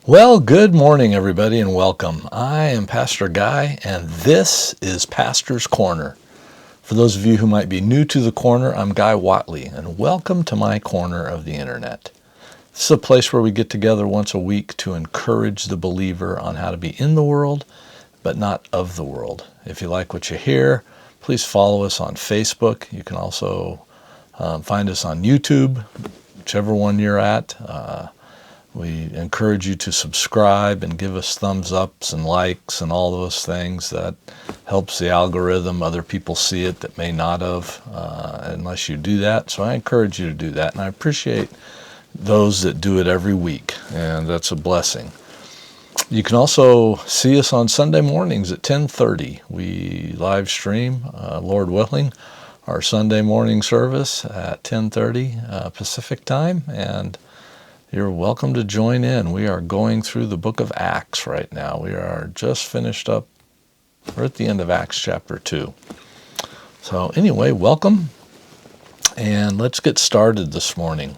Well, good morning, everybody, and welcome. I am Pastor Guy, and this is Pastor's Corner. For those of you who might be new to the corner, I'm Guy Watley, and welcome to my corner of the internet. This is a place where we get together once a week to encourage the believer on how to be in the world, but not of the world. If you like what you hear, please follow us on Facebook. You can also find us on YouTube, whichever one you're at. We encourage you to subscribe and give us thumbs ups and likes and all those things. That helps the algorithm. Other people see it that may not have unless you do that. So I encourage you to do that. And I appreciate those that do it every week. And that's a blessing. You can also see us on Sunday mornings at 10:30. We live stream, Lord willing, our Sunday morning service at 10:30 Pacific time. And you're welcome to join in. We are going through the book of Acts right now. We are just finished up. We're at the end of Acts chapter 2. So anyway, welcome. And let's get started this morning.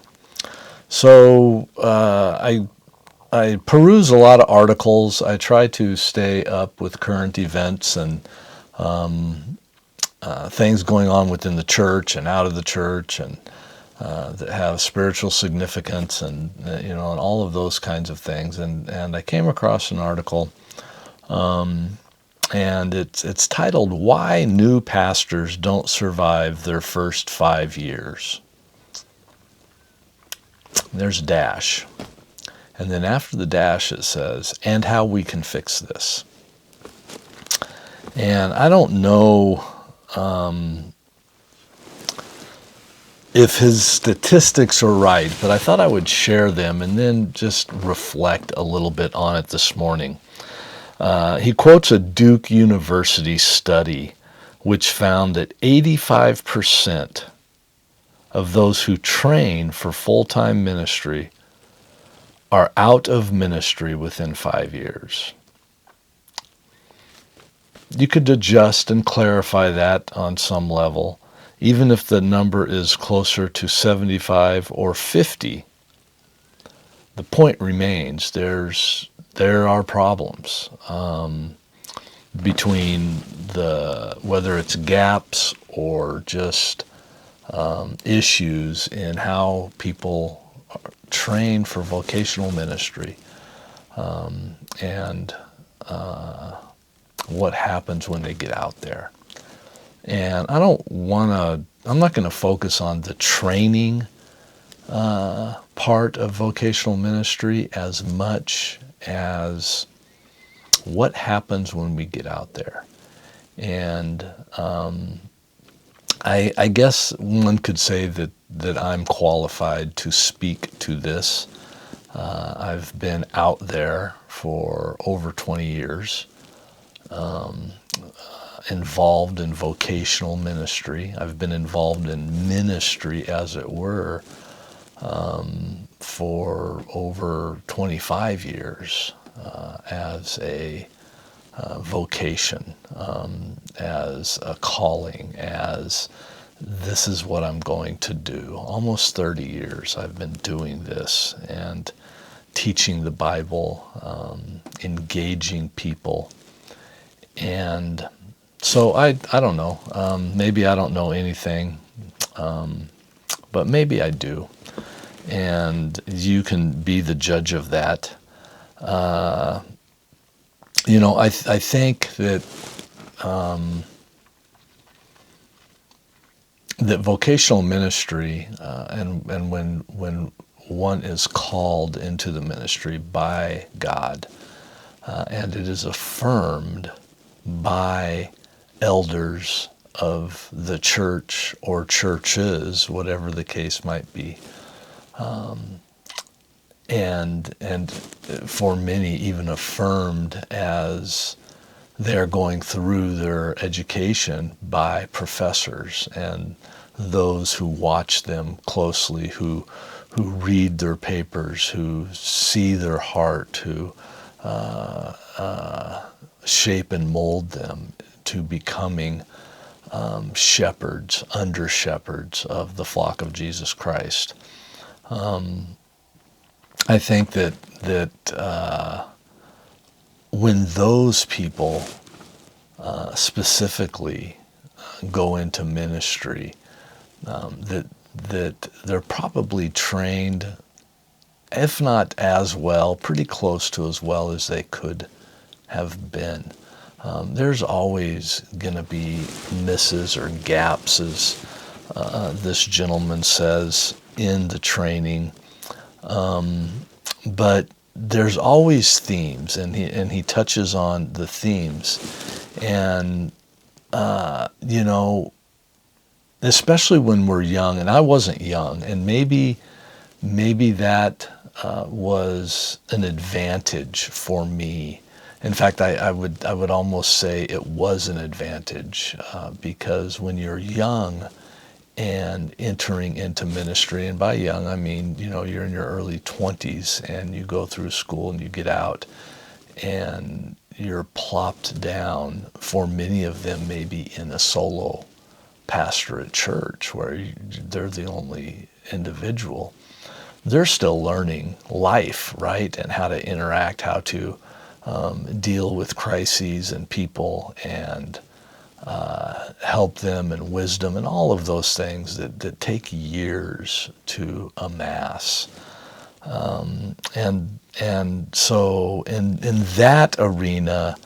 So I peruse a lot of articles. I try to stay up with current events and things going on within the church and out of the church, and that have spiritual significance, and and all of those kinds of things. And I came across an article, and it's titled "Why New Pastors Don't Survive Their First 5 Years." There's a dash, and then after the dash it says, "And how we can fix this." And I don't know if his statistics are right, but I thought I would share them and then just reflect a little bit on it this morning. He quotes a Duke University study which found that 85% of those who train for full-time ministry are out of ministry within 5 years. You could adjust and clarify that on some level. Even if the number is closer to 75 or 50, the point remains there are problems between whether it's gaps or just issues in how people train for vocational ministry, and what happens when they get out there. And I'm not going to focus on the training part of vocational ministry as much as what happens when we get out there. And I guess one could say that I'm qualified to speak to this. I've been out there for over 20 years. Involved in vocational ministry. I've been involved in ministry, as it were, for over 25 years as a vocation, as a calling, as this is what I'm going to do. Almost 30 years I've been doing this and teaching the Bible, engaging people. And so I don't know, maybe I don't know anything, but maybe I do, and you can be the judge of that. I think that that vocational ministry, and when one is called into the ministry by God, and it is affirmed by elders of the church or churches, whatever the case might be, and for many even affirmed as they're going through their education by professors and those who watch them closely, who read their papers, who see their heart, who shape and mold them to becoming shepherds, under shepherds of the flock of Jesus Christ. I think that when those people specifically go into ministry, that they're probably trained, if not as well, pretty close to as well as they could have been. There's always going to be misses or gaps, as this gentleman says, in the training. But there's always themes, and he touches on the themes. And, especially when we're young, and I wasn't young, and maybe that was an advantage for me. In fact, I would almost say it was an advantage because when you're young and entering into ministry, and by young I mean you're in your early 20s and you go through school and you get out and you're plopped down, for many of them maybe in a solo pastorate church where they're the only individual. They're still learning life, right? And how to interact, how to deal with crises and people, and help them, and wisdom, and all of those things that take years to amass. And so in that arena,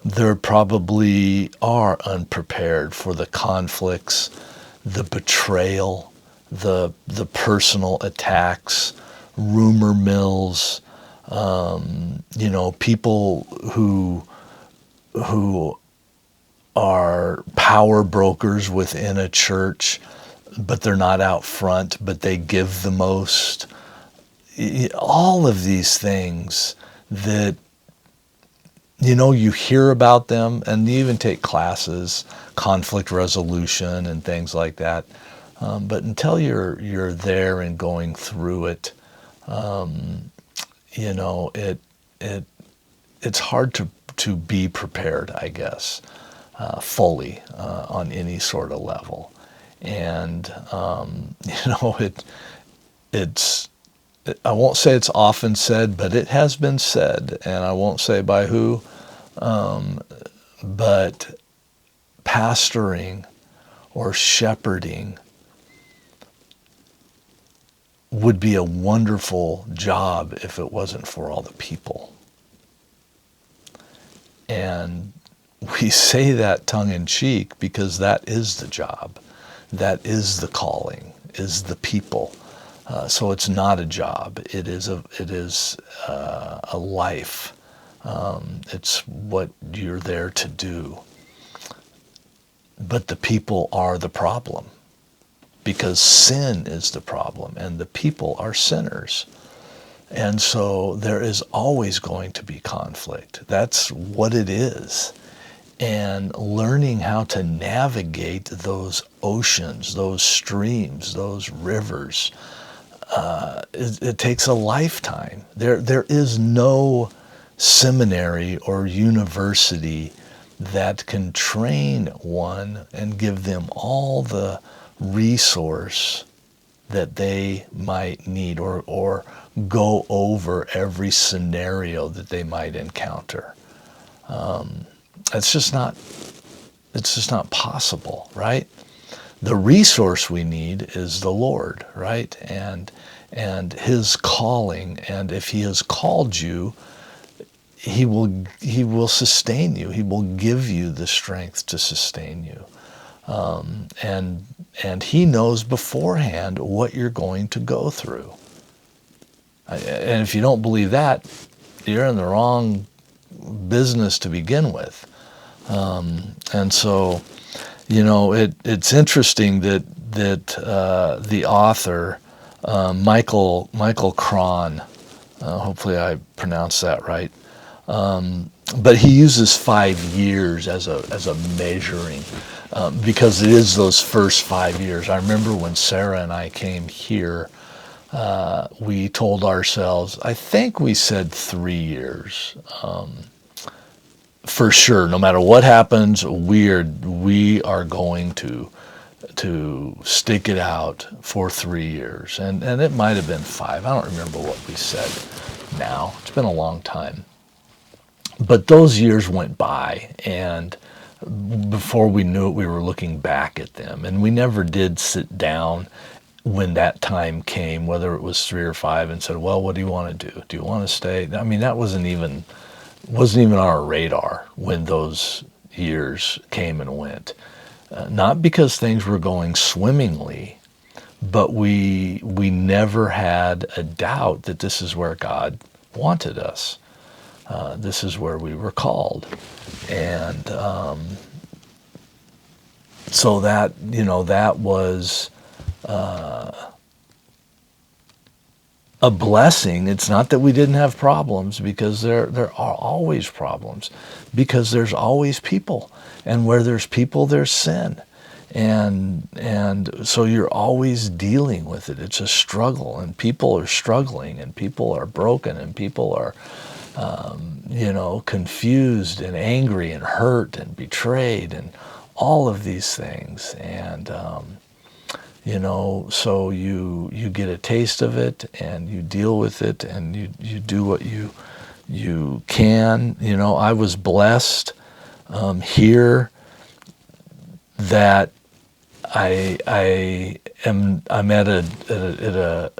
they probably are unprepared for the conflicts, the betrayal, the personal attacks, rumor mills, people who are power brokers within a church, but they're not out front, but they give the most. All of these things that, you hear about them, and you even take classes, conflict resolution and things like that. But until you're there and going through it, it's hard to be prepared, I guess, fully on any sort of level. And it's I won't say it's often said, but it has been said, and I won't say by who, but pastoring or shepherding would be a wonderful job if it wasn't for all the people. And we say that tongue in cheek because that is the job. That is the calling, is the people. So it's not a job. It is a life. It's what you're there to do. But the people are the problem, because sin is the problem, and the people are sinners. And so there is always going to be conflict. That's what it is. And learning how to navigate those oceans, those streams, those rivers, it takes a lifetime. There is no seminary or university that can train one and give them all the resource that they might need, or go over every scenario that they might encounter. It's just not possible, right? The resource we need is the Lord, right? And His calling. And if He has called you, He will sustain you. He will give you the strength to sustain you. And He knows beforehand what you're going to go through. And if you don't believe that, you're in the wrong business to begin with. And so, it's interesting that the author, Michael Cron, hopefully I pronounced that right, but he uses 5 years as a measuring, because it is those first 5 years. I remember when Sarah and I came here, we told ourselves, I think we said 3 years. For sure, no matter what happens, we are going to to stick it out for 3 years. And it might have been 5. I don't remember what we said now. It's been a long time. But those years went by, and before we knew it, we were looking back at them. And we never did sit down when that time came, whether it was 3 or 5, and said, well, what do you want to do? Do you want to stay? I mean, that wasn't even on our radar when those years came and went. Not because things were going swimmingly, but we never had a doubt that this is where God wanted us. This is where we were called. And so that, that was a blessing. It's not that we didn't have problems, because there are always problems, because there's always people. And where there's people, there's sin. And so you're always dealing with it. It's a struggle, and people are struggling, and people are broken, and people are confused and angry and hurt and betrayed and all of these things. And, so you get a taste of it, and you deal with it, and you do what you can. I was blessed here that I'm at a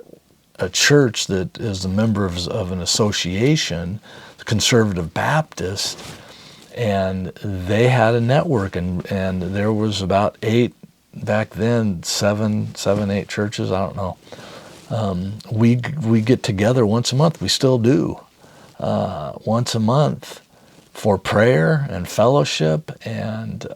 church that is a member of an association, the Conservative Baptist, and they had a network, and there was about 8 back then, 7, 8 churches, I don't know. We get together once a month. We still do, once a month, for prayer and fellowship, and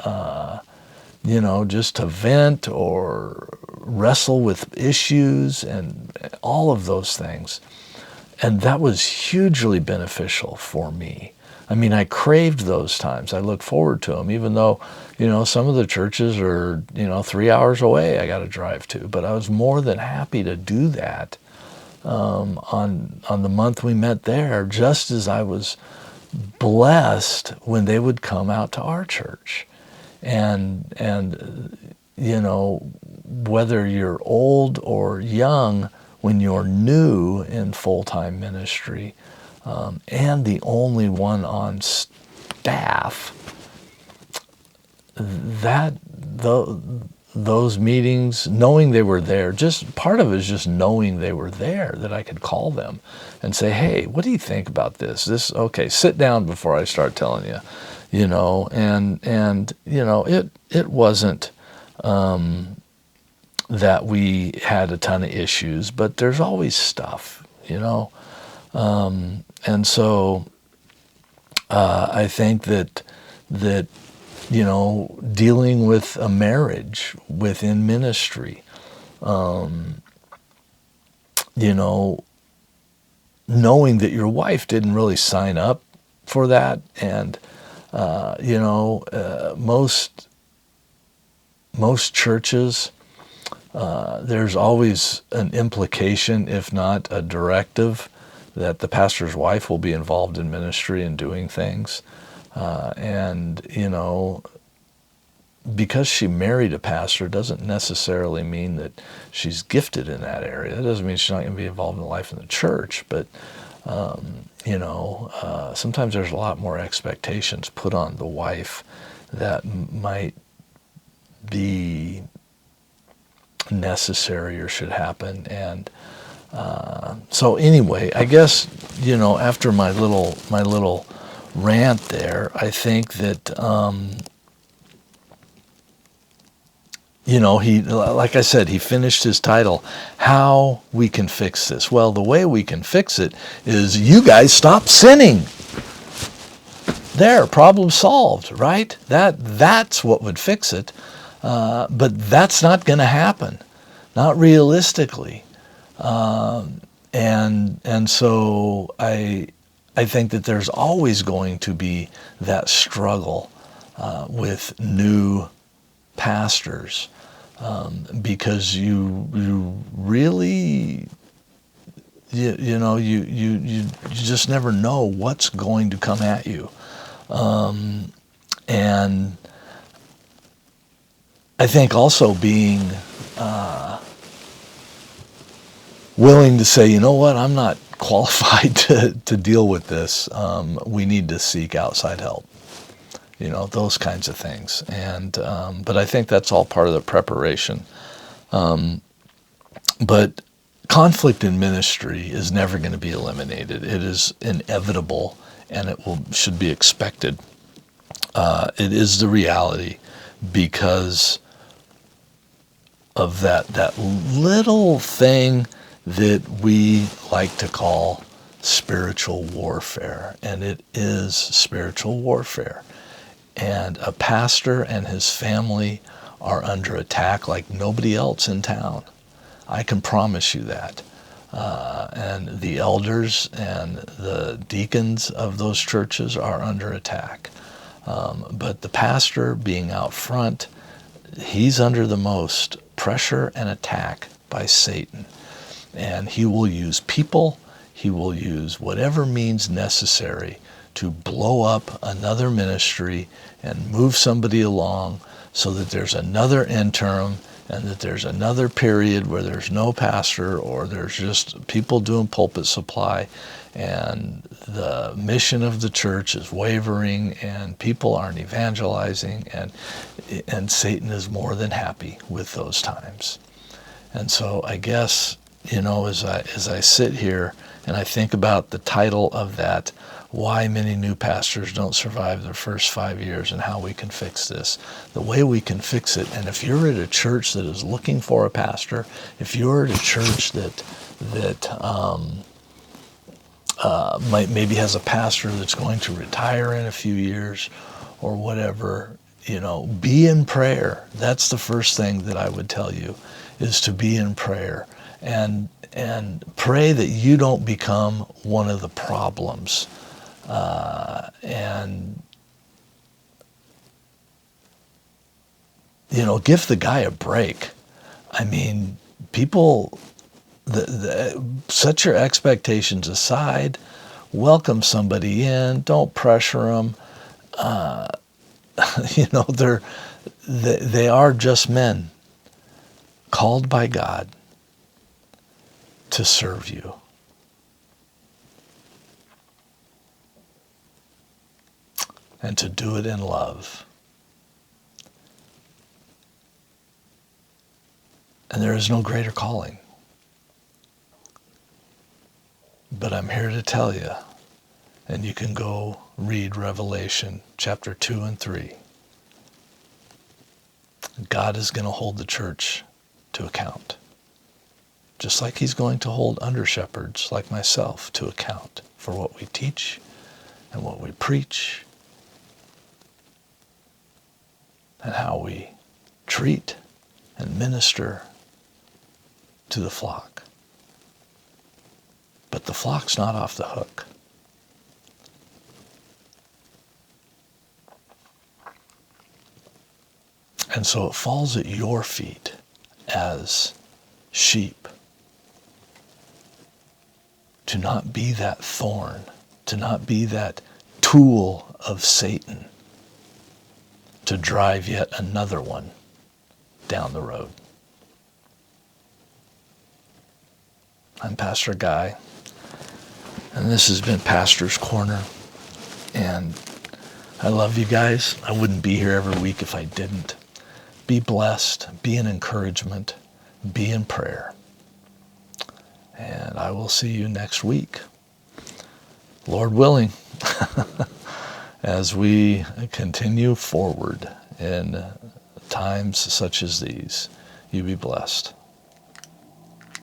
just to vent or wrestle with issues and all of those things. And that was hugely beneficial for me. I mean, I craved those times. I look forward to them, even though, some of the churches are, 3 hours away I got to drive to. But I was more than happy to do that on the month we met there, just as I was blessed when they would come out to our church. And whether you're old or young, when you're new in full-time ministry, and the only one on staff, those meetings, knowing they were there, just part of it is just knowing they were there, that I could call them and say, hey, what do you think about this? Okay, sit down before I start telling you. It wasn't that we had a ton of issues, but there's always stuff, and so I think that dealing with a marriage within ministry, knowing that your wife didn't really sign up for that, and most churches, there's always an implication, if not a directive, that the pastor's wife will be involved in ministry and doing things. Because she married a pastor doesn't necessarily mean that she's gifted in that area. That doesn't mean she's not going to be involved in life in the church, but sometimes there's a lot more expectations put on the wife that might be necessary or should happen. And so anyway, I guess, after my little rant there, I think that he, like I said, he finished his title, How We Can Fix This. Well, the way we can fix it is you guys stop sinning. There, problem solved, right? That's what would fix it. But that's not going to happen, not realistically. And so I think that there's always going to be that struggle with new pastors, because you really, you just never know what's going to come at you, and I think also being willing to say, you know what, I'm not qualified to deal with this. We need to seek outside help. Those kinds of things. And but I think that's all part of the preparation. But conflict in ministry is never going to be eliminated. It is inevitable, and should be expected. It is the reality because of that little thing that we like to call spiritual warfare. And it is spiritual warfare. And a pastor and his family are under attack like nobody else in town. I can promise you that. And the elders and the deacons of those churches are under attack. But the pastor being out front, he's under the most pressure and attack by Satan. And he will use people, he will use whatever means necessary to blow up another ministry and move somebody along so that there's another interim and that there's another period where there's no pastor or there's just people doing pulpit supply and the mission of the church is wavering and people aren't evangelizing, and Satan is more than happy with those times. And so I guess, as I sit here and I think about the title of that, why many new pastors don't survive their first 5 years and how we can fix this. The way we can fix it, and if you're at a church that is looking for a pastor, if you're at a church that maybe has a pastor that's going to retire in a few years or whatever, be in prayer. That's the first thing that I would tell you, is to be in prayer and pray that you don't become one of the problems. And give the guy a break. I mean, people, set your expectations aside, welcome somebody in, don't pressure them. They are just men called by God to serve you. And to do it in love. And there is no greater calling. But I'm here to tell you, and you can go read Revelation chapter 2 and 3. God is going to hold the church to account. Just like he's going to hold under-shepherds like myself to account for what we teach and what we preach and how we treat and minister to the flock. But the flock's not off the hook. And so it falls at your feet as sheep to not be that thorn, to not be that tool of Satan to drive yet another one down the road. I'm Pastor Guy, and this has been Pastor's Corner, and I love you guys. I wouldn't be here every week if I didn't. Be blessed, be an encouragement, be in prayer. And I will see you next week, Lord willing, as we continue forward in times such as these. You be blessed.